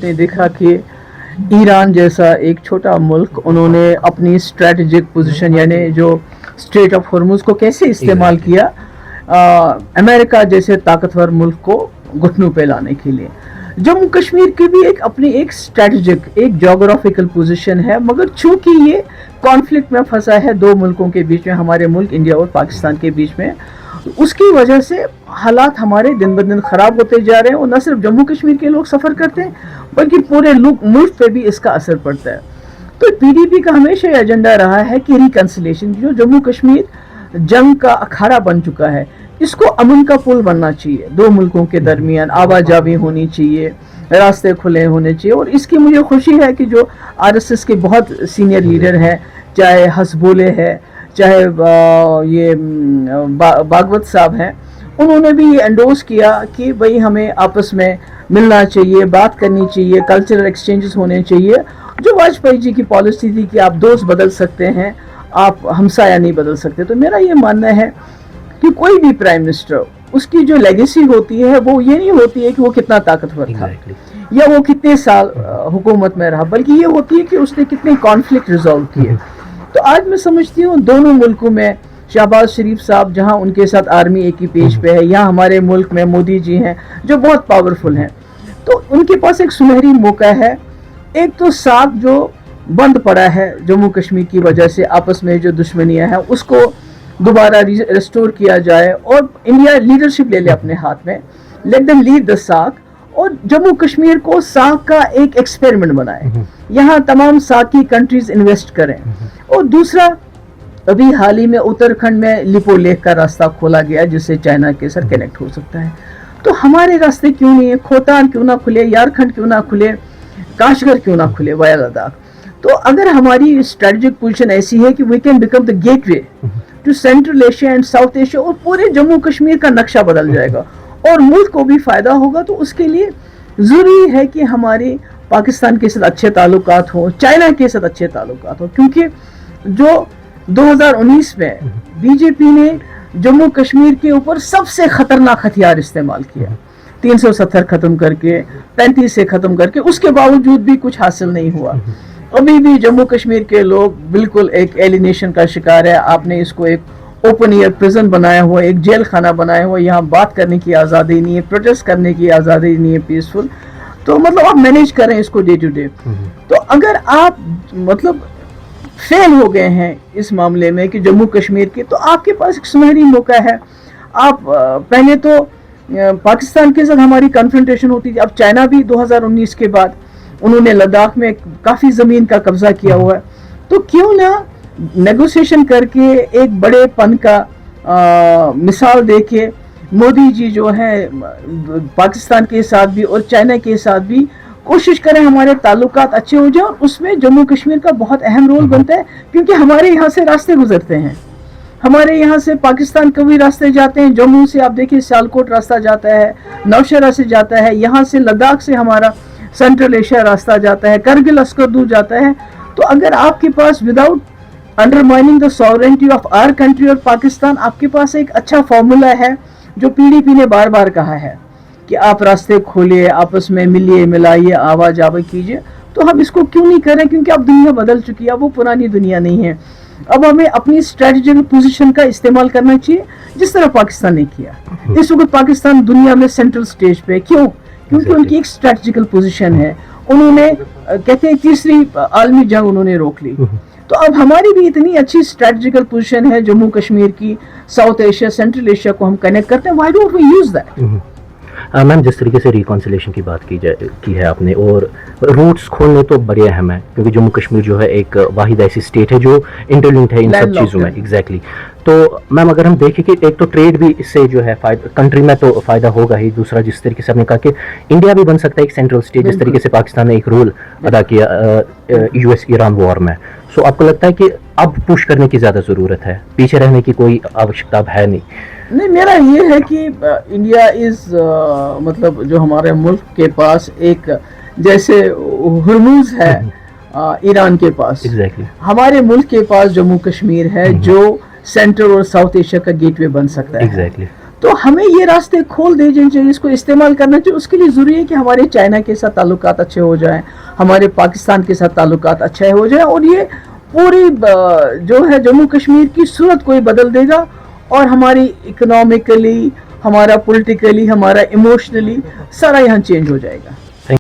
आपने देखा कि ईरान जैसा एक छोटा मुल्क उन्होंने अपनी स्ट्रेटजिक पोजीशन यानी जो स्ट्रेट ऑफ हॉर्मुज को कैसे इस्तेमाल किया अमेरिका जैसे ताकतवर मुल्क को घुटनों पे लाने के लिए। जम्मू कश्मीर की भी एक अपनी एक स्ट्रेटजिक एक जोग्राफिकल पोजीशन है, मगर चूंकि ये कॉन्फ्लिक्ट में फंसा है दो मुल्कों के बीच में, हमारे मुल्क इंडिया और पाकिस्तान के बीच में, उसकी वजह से हालात हमारे दिन ब दिन ख़राब होते जा रहे हैं। और न सिर्फ जम्मू कश्मीर के लोग सफ़र करते हैं बल्कि पूरे मुल्क पे भी इसका असर पड़ता है। तो पीडीपी का हमेशा एजेंडा रहा है कि रिकन्सिलेशन, जो जम्मू कश्मीर जंग का अखाड़ा बन चुका है, इसको अमन का पुल बनना चाहिए, दो मुल्कों के दरमियान आवाजाही होनी चाहिए, रास्ते खुले होने चाहिए। और इसकी मुझे खुशी है कि जो आरएसएस के बहुत सीनियर लीडर हैं, चाहे हसबुल्ले है, चाहे ये भागवत साहब हैं, उन्होंने भी ये एंडोर्स किया कि भाई हमें आपस में मिलना चाहिए, बात करनी चाहिए, कल्चरल एक्सचेंजेस होने चाहिए। जो वाजपेयी जी की पॉलिसी थी कि आप दोस्त बदल सकते हैं, आप हमसाया नहीं बदल सकते। तो मेरा ये मानना है कि कोई भी प्राइम मिनिस्टर, उसकी जो लेगेसी होती है वो ये नहीं होती है कि वो कितना ताकतवर था या वो कितने साल हुकूमत में रहा, बल्कि ये होती है कि उसने कितने कॉन्फ्लिक्ट रिजॉल्व किए। तो आज मैं समझती हूँ दोनों मुल्कों में शहबाज शरीफ साहब जहाँ उनके साथ आर्मी एक ही पेज पे है, यहाँ हमारे मुल्क में मोदी जी हैं जो बहुत पावरफुल हैं, तो उनके पास एक सुनहरी मौका है। एक तो साथ जो बंद पड़ा है जम्मू कश्मीर की वजह से, आपस में जो दुश्मनियाँ हैं उसको दोबारा रिस्टोर किया जाए और इंडिया लीडरशिप ले ले अपने हाथ में, लेट देम लीड द साक, और जम्मू कश्मीर को साक का एक एक्सपेरिमेंट बनाए, यहाँ तमाम साक की कंट्रीज इन्वेस्ट करें। और दूसरा, अभी हाल ही में उत्तराखंड में लिपो लेक का रास्ता खोला गया जिससे चाइना के साथ कनेक्ट हो सकता है, तो हमारे रास्ते क्यों नहीं है? खोतान क्यों ना खुले, यारखंड क्यों ना खुले, काशगर क्यों ना खुले वाया लद्दाख। तो अगर हमारी स्ट्रेटेजिक पोजीशन ऐसी है कि we can become the gateway to Central Asia and South Asia, और पूरे जम्मू कश्मीर का नक्शा बदल जाएगा और मुल्क को भी फायदा होगा। तो उसके लिए ज़रूरी है कि हमारे पाकिस्तान के साथ अच्छे ताल्लुकात हों, चाइना के साथ अच्छे ताल्लुकात हों, क्योंकि जो 2019 में बीजेपी ने जम्मू कश्मीर के ऊपर सबसे खतरनाक हथियार इस्तेमाल किया, 370 खत्म करके, 35 से खत्म करके, उसके बावजूद भी कुछ हासिल नहीं हुआ। अभी भी जम्मू कश्मीर के लोग बिल्कुल एक एलिनेशन का शिकार है। आपने इसको एक ओपन एयर प्रिजन बनाया हुआ, एक जेल खाना बनाया हुआ, यहाँ बात करने की आज़ादी नहीं है, प्रोटेस्ट करने की आज़ादी नहीं है पीसफुल। तो मतलब आप मैनेज करें इसको डे टू डे। तो अगर आप मतलब फेल हो गए हैं इस मामले में कि जम्मू कश्मीर के, तो आपके पास एक सुनहरी मौका है। आप पहले तो पाकिस्तान के साथ हमारी कन्फ्रंटेशन होती थी, अब चाइना भी 2019 के बाद उन्होंने लद्दाख में काफ़ी ज़मीन का कब्जा किया हुआ है, तो क्यों ना नेगोशिएशन करके एक बड़े पन का मिसाल देके मोदी जी जो है पाकिस्तान के साथ भी और चाइना के साथ भी कोशिश करें हमारे ताल्लुकात अच्छे हो जाए, और उसमें जम्मू कश्मीर का बहुत अहम रोल बनता है, क्योंकि हमारे यहाँ से रास्ते गुजरते हैं, हमारे यहाँ से पाकिस्तान के भी रास्ते जाते हैं। जम्मू से आप देखिए सियालकोट रास्ता जाता है, नौशेरा से जाता है, यहाँ से लद्दाख से हमारा सेंट्रल एशिया रास्ता जाता है, करगिल अस्करदू जाता है। तो अगर आपके पास without undermining the sovereignty of our country और पाकिस्तान, आपके पास एक अच्छा फॉर्मूला है जो पीडीपी ने बार बार कहा है कि आप रास्ते खोलिए, आपस में मिलिए मिलाइए, आवाजाही कीजिए, तो हम इसको क्यों नहीं करें? क्योंकि अब दुनिया बदल चुकी है, अब वो पुरानी दुनिया नहीं है। अब हमें अपनी स्ट्रेटेजिक पोजीशन का इस्तेमाल करना चाहिए जिस तरह पाकिस्तान ने किया। इस वक्त पाकिस्तान दुनिया में सेंट्रल स्टेज पे, क्यों? क्योंकि उनकी एक स्ट्रेटेजिकल पोजीशन है। उन्होंने कहते हैं तीसरी आलमी जंग उन्होंने रोक ली। तो अब हमारी भी इतनी अच्छी स्ट्रेटेजिकल पोजीशन है जम्मू कश्मीर की, साउथ एशिया, सेंट्रल एशिया को हम कनेक्ट करते हैं, why don't we use that? Ma'am, जिस तरीके से रिकॉन्सिलेशन की बात की है आपने, और रूट्स खोलने तो बड़े अहम है, क्योंकि जम्मू कश्मीर जो है एक वाहिद ऐसी स्टेट है जो इंटरलिंक्ड है इन सब चीज़ों में। एग्जैक्टली। तो मैम, अगर हम देखें कि एक तो ट्रेड भी इससे जो है कंट्री में तो फ़ायदा होगा ही, दूसरा जिस तरीके से आपने कहा कि इंडिया भी बन सकता है एक सेंट्रल स्टेट, जिस तरीके से पाकिस्तान ने एक रोल अदा किया यूएस ईरान वॉर में। सो आपको लगता है कि अब पुश करने की ज़्यादा ज़रूरत है, पीछे रहने की कोई आवश्यकता अब है नहीं? नहीं, मेरा ये है कि इंडिया इज़ मतलब जो हमारे मुल्क के पास एक जैसे हुर्मुज है ईरान के पास, exactly. हमारे मुल्क के पास जम्मू कश्मीर है जो सेंट्रल और साउथ एशिया का गेटवे बन सकता है। exactly. تو ہمیں یہ راستے کھول دے جن چیز کو استعمال کرنا چاہیے. اس کے لیے ضروری ہے کہ ہمارے چائنا کے ساتھ تعلقات اچھے ہو جائیں, ہمارے پاکستان کے ساتھ تعلقات اچھے ہو جائیں, اور یہ پوری جو ہے جموں کشمیر کی صورت کو بدل دے گا, اور ہماری اکنامکلی, ہمارا پولیٹیکلی, ہمارا ایموشنلی سارا یہاں چینج ہو جائے گا.